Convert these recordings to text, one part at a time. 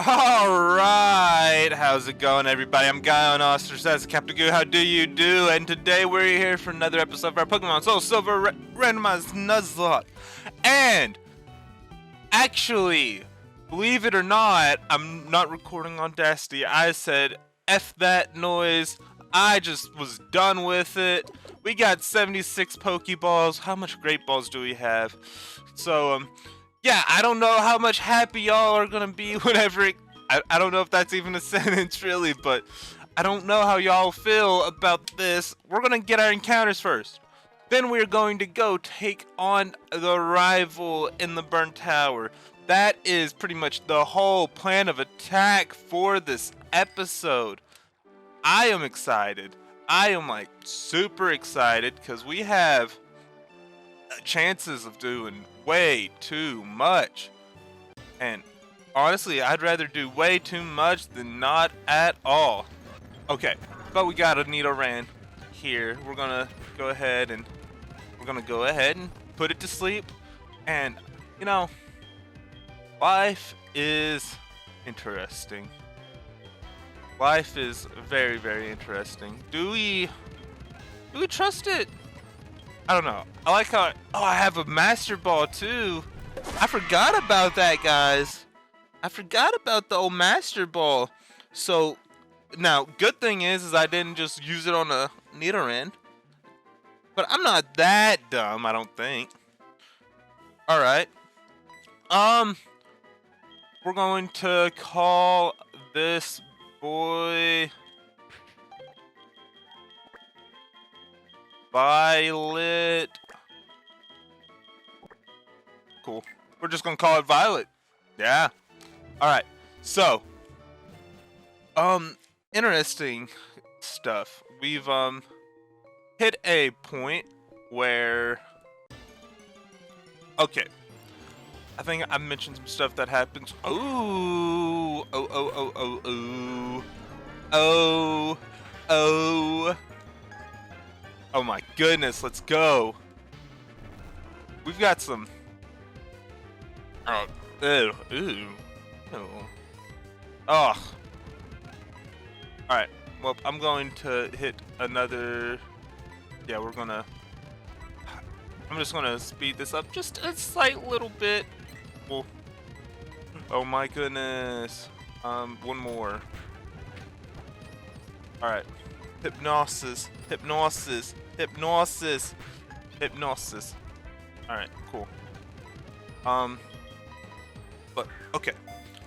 Alright, how's it going everybody? I'm Guy on Oster says Captain Goo, how do you do? And today we're here for another episode of our Pokemon SoulSilver Randomized Nuzlocke. And actually, believe it or not, I'm not recording on Audacity. I said F that noise. I just was done with it. We got 76 Pokeballs. How much Great Balls do we have? So yeah, I don't know how much happy y'all are gonna be whenever I don't know if that's even a sentence really, but I don't know how y'all feel about this. We're gonna get our encounters first. Then we're going to go take on the rival in the Burnt Tower. That is pretty much the whole plan of attack for this episode. I am excited. I am like super excited because we have chances of doing way too much, and honestly I'd rather do way too much than not at all. Okay, but we got a Nidoran here. We're gonna go ahead and put it to sleep. And you know, life is interesting. Life is very, very interesting. Do we trust it? I don't know. I like how I have a Master Ball too. I forgot about that, guys. I forgot about the old Master Ball. So now, good thing is I didn't just use it on a Nidoran. But I'm not that dumb, I don't think. All right. We're going to call this boy Violet. Cool. We're just gonna call it Violet. Yeah. Alright. So interesting stuff. We've hit a point where okay. I think I mentioned some stuff that happens. Oh my goodness, let's go. We've got some Ugh. Alright, well, I'm going to hit another. Yeah, I'm just gonna speed this up just a slight little bit. Well, oh my goodness. One more. Alright. Hypnosis. Alright, cool. But okay,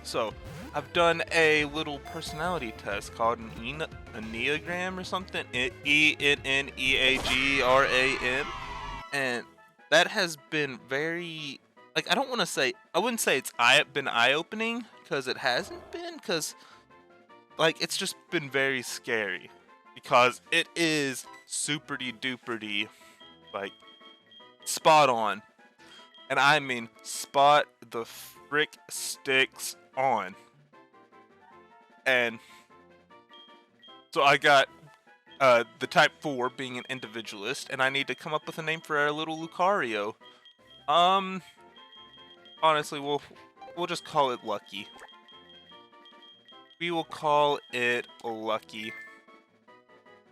so I've done a little personality test called an Enneagram or something, Enneagram, and that has been very, like, I wouldn't say it's been eye-opening, because it hasn't been, because like it's just been very scary, because it is super-duper like spot on. And I mean spot the frick sticks on. And so I got the type 4 being an individualist, and I need to come up with a name for our little Lucario. Honestly, we'll just call it Lucky. We will call it Lucky.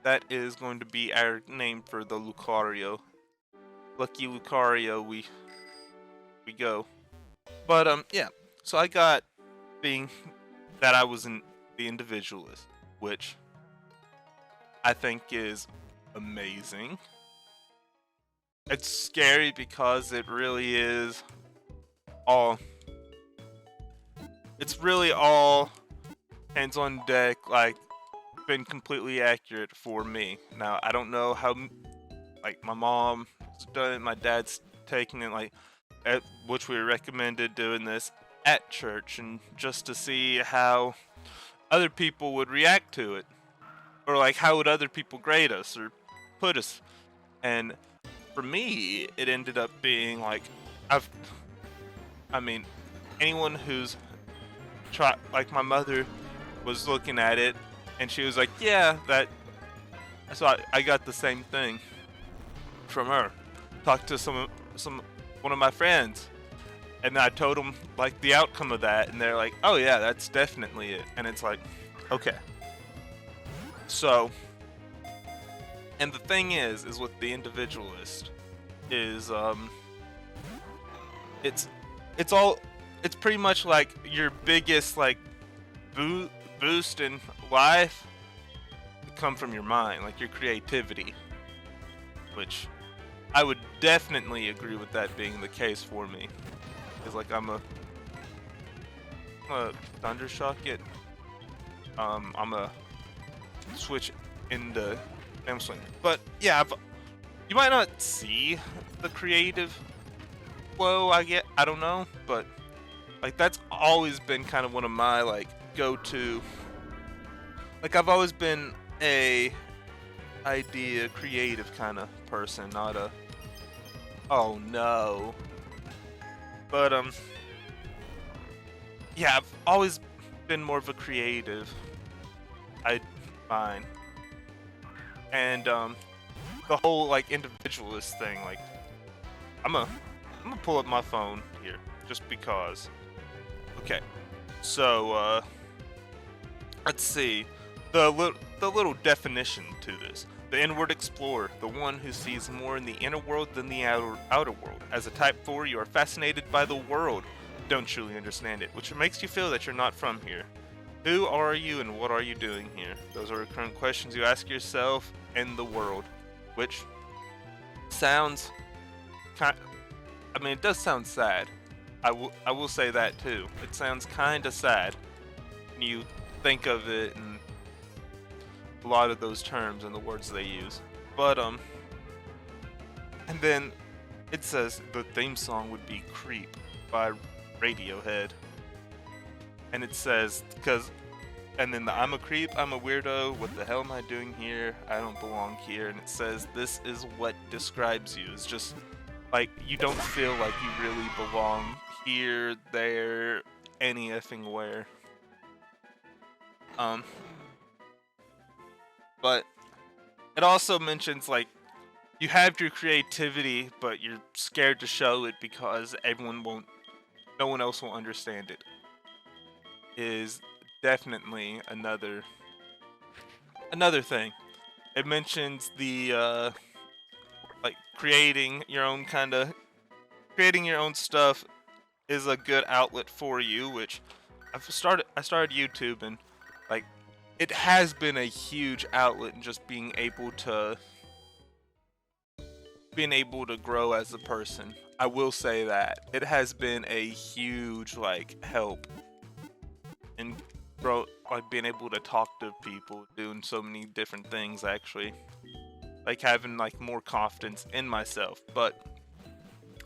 That is going to be our name for the Lucario. Lucky Lucario, we go. But yeah, so I got being that I was the individualist, which I think is amazing. It's scary because it really is all, it's really all hands on deck, like been completely accurate for me. Now I don't know how, like, my mom's done it, my dad's taking it, like, which we recommended doing this at church, and just to see how other people would react to it, or like how would other people grade us or put us. And for me, it ended up being like, I mean, anyone who's tried, like my mother was looking at it and she was like, yeah, that. So I got the same thing from her. Talked to one of my friends, And I told them like the outcome of that, and they're like, "Oh yeah, that's definitely it." And it's like, okay. So, and the thing is with the individualist is it's all it's pretty much like your biggest like boost in life come from your mind, like your creativity, which I would definitely agree with that being the case for me. Cause like I'm a thundershock it. I'm a switch into swing. But yeah, you might not see the creative flow. I don't know, but like that's always been kind of one of my like go-to. Like I've always been a idea creative kind of person, not a oh no. But yeah, I've always been more of a creative. I find. And the whole like individualist thing, like I'm gonna pull up my phone here just because. Okay. So let's see. The little definition to this. The inward explorer, the one who sees more in the inner world than the outer world. As a type 4, you are fascinated by the world, don't truly understand it, which makes you feel that you're not from here. Who are you and what are you doing here? Those are recurrent questions you ask yourself in the world, which sounds I mean, it does sound sad. I will say that too. It sounds kind of sad when you think of it and a lot of those terms and the words they use. But and then it says the theme song would be "Creep" by Radiohead, and it says and then I'm a creep, I'm a weirdo, what the hell am I doing here? I don't belong here. And it says this is what describes you. It's just like you don't feel like you really belong here, there, any effing where. But it also mentions like you have your creativity, but you're scared to show it because no one else will understand it. Is definitely another thing. It mentions the like creating your own stuff is a good outlet for you, which I started YouTube, and like it has been a huge outlet in just being able to grow as a person. I will say that it has been a huge like help in like being able to talk to people, doing so many different things, actually like having like more confidence in myself. But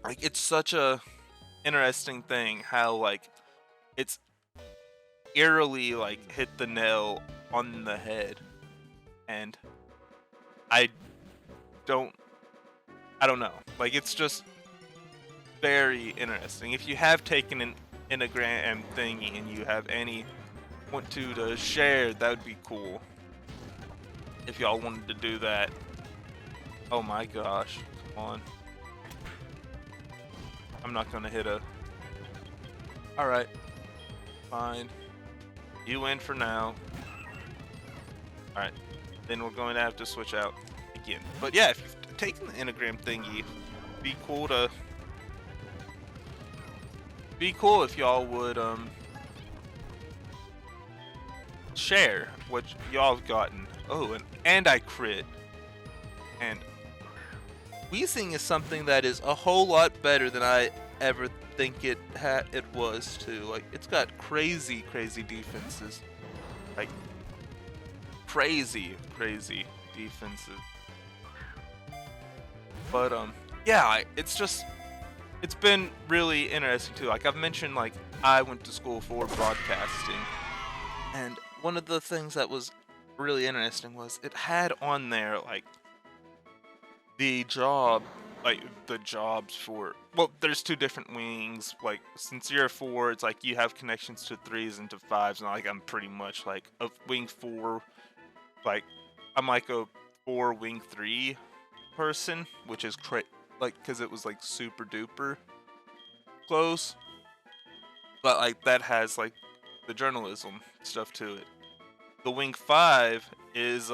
like it's such a interesting thing how like it's eerily like hit the nail on the head, and I don't know, like it's just very interesting. If you have taken an Enneagram thingy and you have any want to share, that would be cool if y'all wanted to do that. Oh my gosh, come on. I'm not gonna hit a... Alright, fine. You win for now. Alright, then we're going to have to switch out again. But yeah, if you've taken the Enneagram thingy, be cool if y'all would share what y'all have gotten. Oh, and I crit. And wheezing is something that is a whole lot better than I ever think it was too. Like it's got crazy defenses. Like crazy defenses. But yeah, it's been really interesting too. Like I've mentioned, like I went to school for broadcasting, and one of the things that was really interesting was it had on there like the jobs for, well, there's two different wings. Like since you're a 4, it's like you have connections to 3s and to 5s, and like I'm pretty much like a wing 4. Like I'm like a 4 wing 3 person, which is like because it was like super duper close. but like that has like the journalism stuff to it. The Wing 5 is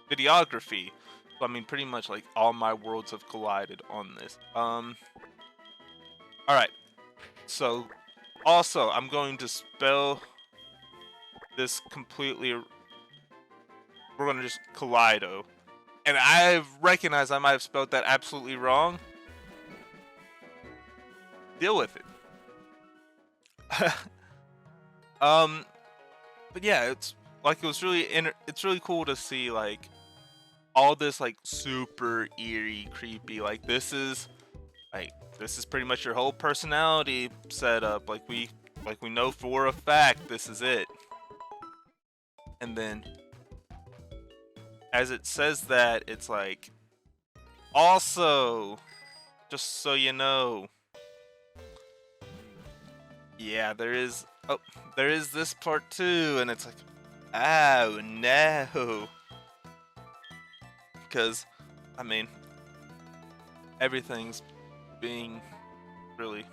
videography. So I mean, pretty much like all my worlds have collided on this. All right. So also, I'm going to spell this completely. We're gonna just Kaleido, and I recognize I might have spelled that absolutely wrong. Deal with it. But yeah, it's like it was really it's really cool to see like all this like super eerie, creepy. Like this is pretty much your whole personality setup. Like we know for a fact this is it. And then as it says that, it's like also just so you know. Yeah, there is this part too, and it's like, oh no. Because, I mean, everything's being really...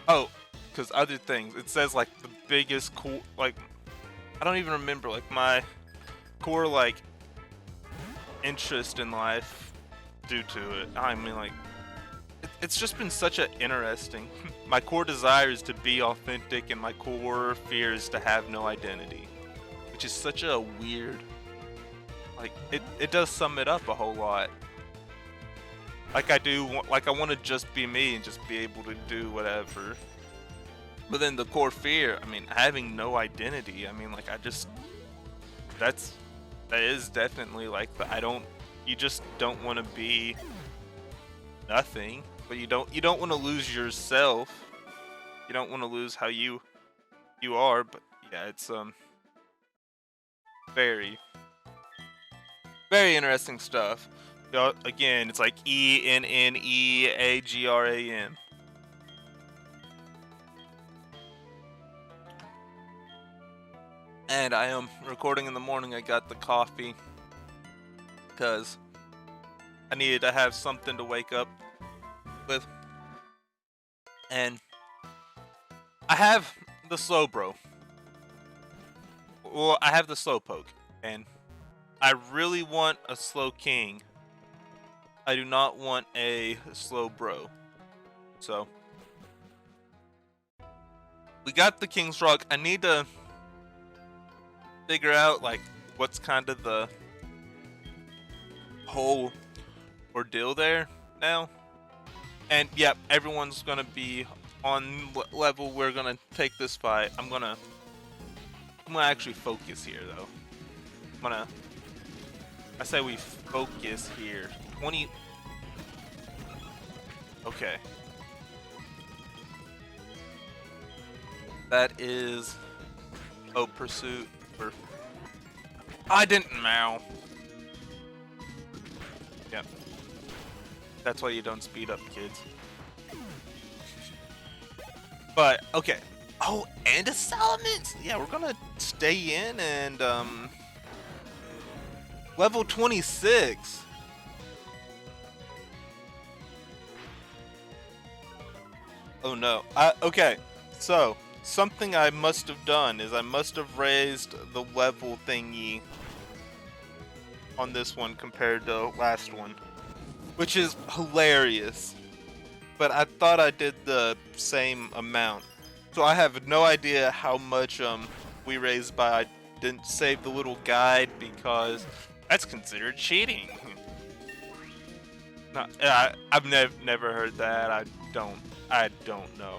Oh, because other things. It says, like, the biggest core... Like, I don't even remember, like, my core, like, interest in life due to it. I mean, like, it's just been such an interesting... My core desire is to be authentic, and my core fear is to have no identity. Which is such a weird... Like, it does sum it up a whole lot. Like I want to just be me and just be able to do whatever. But then the core fear, I mean, having no identity, I mean, like, that is definitely like you just don't want to be nothing, but you don't want to lose yourself. You don't want to lose how you are, but yeah, it's very interesting stuff. Again, it's like ENNEAGRAM. And I am recording in the morning. I got the coffee because I needed to have something to wake up with. And I have the Slowbro. Well, I have the Slowpoke, and I really want a Slowking. I do not want a Slowbro. So we got the King's Rock. I need to figure out like what's kind of the whole ordeal there now. And yep, everyone's gonna be on level. We're gonna take this fight. I'm gonna actually focus here though. I say we focus here. 20. Okay. That is. Oh, pursuit. Or I didn't mow. Yep. That's why you don't speed up, kids. But okay. Oh, and a Salamence. Yeah, we're gonna stay in and level 26. Oh no. Okay. So, something I must have done is I must have raised the level thingy on this one compared to last one, which is hilarious. But I thought I did the same amount. So I have no idea how much we raised by. I didn't save the little guide because that's considered cheating. No, I've never heard that. I don't know.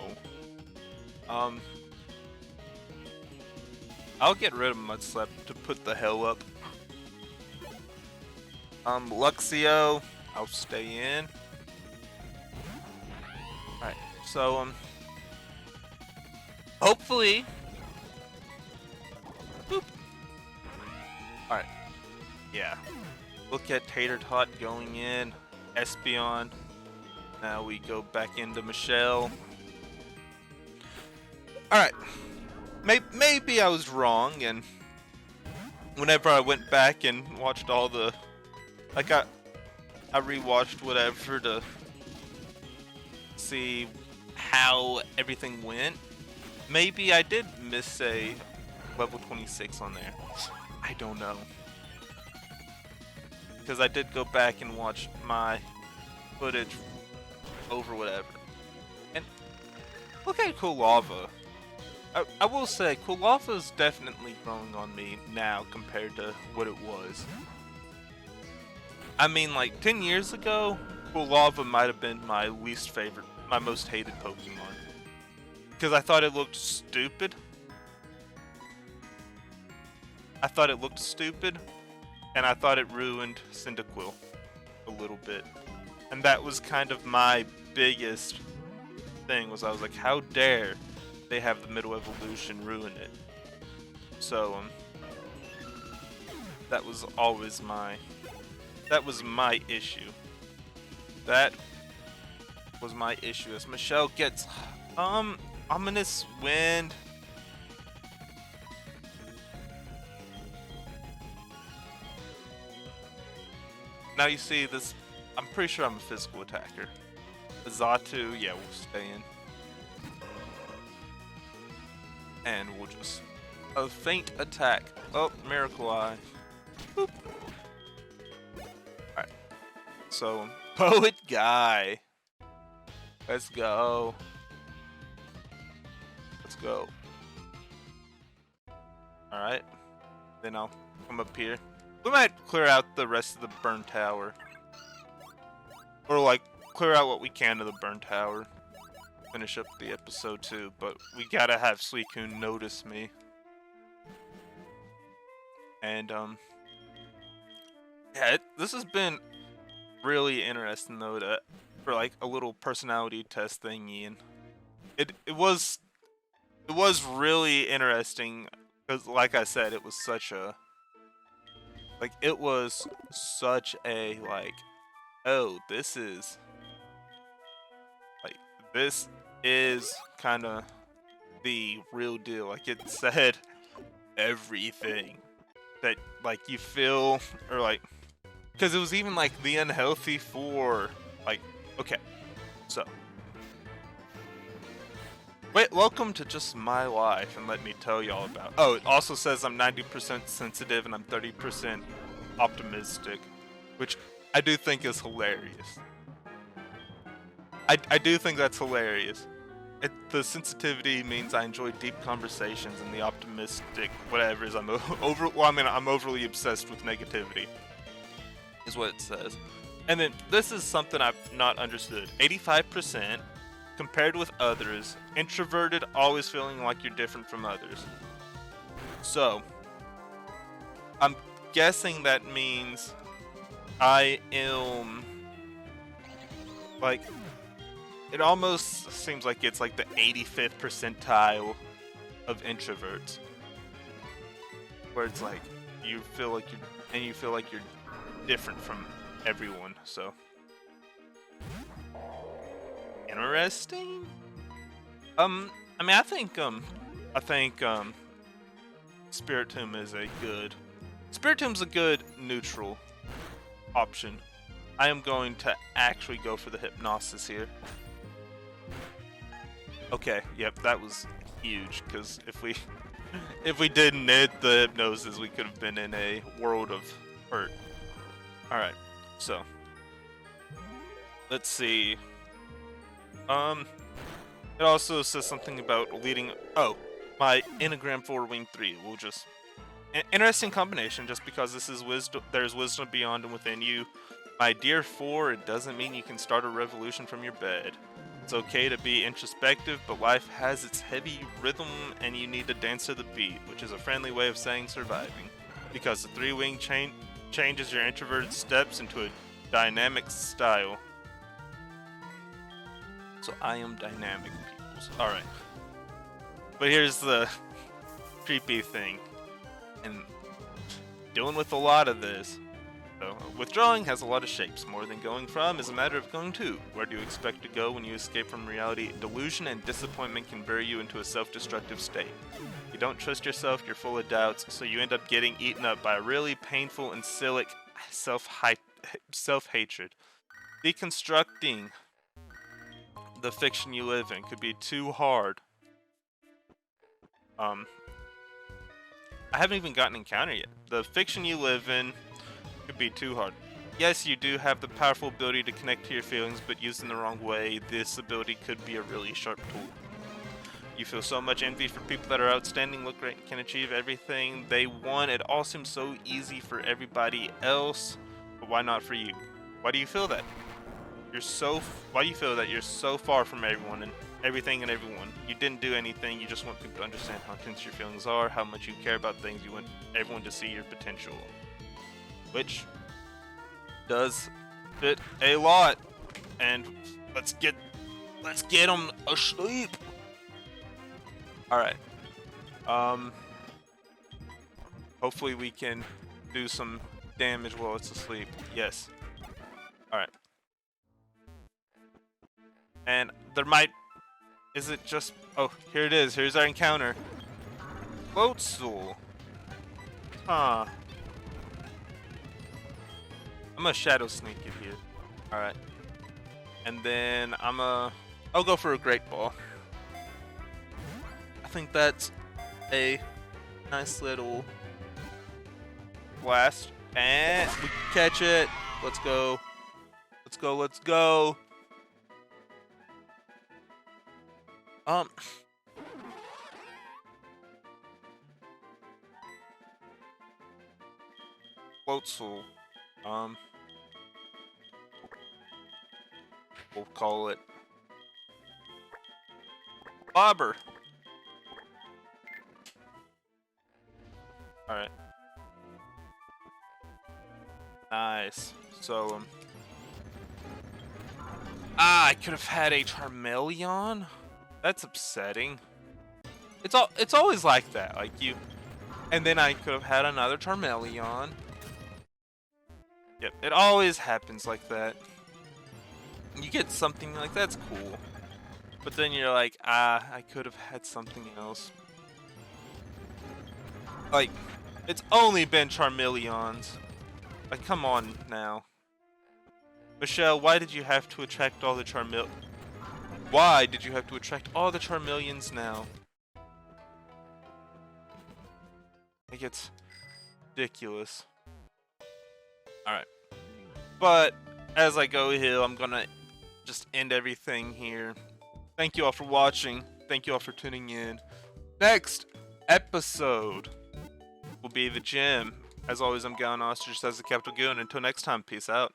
I'll get rid of Mudslap to put the hell up. Luxio, I'll stay in. Alright, so hopefully. Boop. Alright. Yeah. Look at Tater Tot going in. Espeon. Now we go back into Michelle. Alright. Maybe I was wrong, and whenever I went back and watched all the... Like, I rewatched whatever to see how everything went. Maybe I did miss a level 26 on there. I don't know. Because I did go back and watch my footage over whatever. And look at Kulava. I will say, Kulava is definitely growing on me now compared to what it was. I mean, like 10 years ago, Kulava might have been my least favorite, my most hated Pokemon. Because I thought it looked stupid. And I thought it ruined Cyndaquil a little bit. And that was kind of my biggest thing, was I was like, how dare they have the middle evolution ruin it? So, that was always my issue. That was my issue. As Michelle gets, Ominous Wind. Now you see this, I'm pretty sure I'm a physical attacker. Zatu, yeah, we'll stay in. And we'll just, a faint attack. Oh, Miracle Eye. Boop. Alright. So, Poet Guy. Let's go. Let's go. Alright. Then I'll come up here. We might clear out the rest of the burn tower. Or like, clear out what we can of the burn tower. Finish up the episode too, but we gotta have Suicune notice me. And yeah, this has been really interesting though, for like a little personality test thingy, and it was really interesting because, like I said, it was such a oh, this is kind of the real deal. Like, it said everything that like you feel, or like, because it was even like the unhealthy for like, okay, so wait, welcome to just my life, and let me tell y'all about. Oh, it also says I'm 90% sensitive and I'm 30% optimistic, which I do think is hilarious. I do think that's hilarious. The sensitivity means I enjoy deep conversations, and the optimistic whatever is I'm overly obsessed with negativity, is what it says. And then this is something I've not understood. 85% compared with others, introverted, always feeling like you're different from others. So, I'm guessing that means I am like, it almost seems like it's like the 85th percentile of introverts, where it's like you feel like you're different from everyone. So interesting. I mean, I think Spiritomb is a good neutral option. I am going to actually go for the Hypnosis here. Okay, yep, that was huge, because if we didn't hit the Hypnosis, we could have been in a world of hurt. Alright, so let's see. It also says something about leading. Oh, my Enneagram 4 Wing 3. We'll just interesting combination. Just because this is wisdom, there's wisdom beyond and within you. My dear 4, it doesn't mean you can start a revolution from your bed. It's okay to be introspective, but life has its heavy rhythm and you need to dance to the beat, which is a friendly way of saying surviving. Because the 3-wing changes your introverted steps into a dynamic style. So I am dynamic, peoples. Alright. But here's the creepy thing. And dealing with a lot of this. So, withdrawing has a lot of shapes. More than going from is a matter of going to. Where do you expect to go when you escape from reality? Delusion and disappointment can bury you into a self-destructive state. You don't trust yourself, you're full of doubts, so you end up getting eaten up by a really painful and silly self-hatred. Deconstructing the fiction you live in could be too hard. I haven't even gotten an encounter yet. The fiction you live in could be too hard. Yes, you do have the powerful ability to connect to your feelings, but used in the wrong way, this ability could be a really sharp tool. You feel so much envy for people that are outstanding, look great, and can achieve everything they want. It all seems so easy for everybody else, but why not for you? Why do you feel that? Why do you feel that you're so far from everyone and everything and everyone? You didn't do anything, you just want people to understand how intense your feelings are, how much you care about things, you want everyone to see your potential. Which does fit a lot. And let's get them asleep. Alright. Hopefully we can do some damage while it's asleep. Yes. Alright. And there might... Is it just... Oh, here it is. Here's our encounter. Floatzel. Huh. I'm gonna shadow sneak it here. Alright. And then I'll go for a Great Ball. I think that's a nice little blast. And we catch it. Let's go. Let's go, let's go. Floatzel. We'll call it Bobber. Alright. Nice. So, I could have had a Charmeleon? That's upsetting. It's always like that, like you... And then I could have had another Charmeleon. Yep, it always happens like that. You get something like that's cool. But then you're like, I could have had something else. Like, it's only been Charmeleons. Like, come on now. Michelle, why did you have to attract all the Why did you have to attract all the Charmeleons now? Like, it's ridiculous. Alright. But, as I go here, I'm gonna just end everything here. Thank you all for watching. Thank you all for tuning in. Next episode will be the gym. As always, I'm Gowan Ostrich, as the Capital Goon. Until next time, peace out.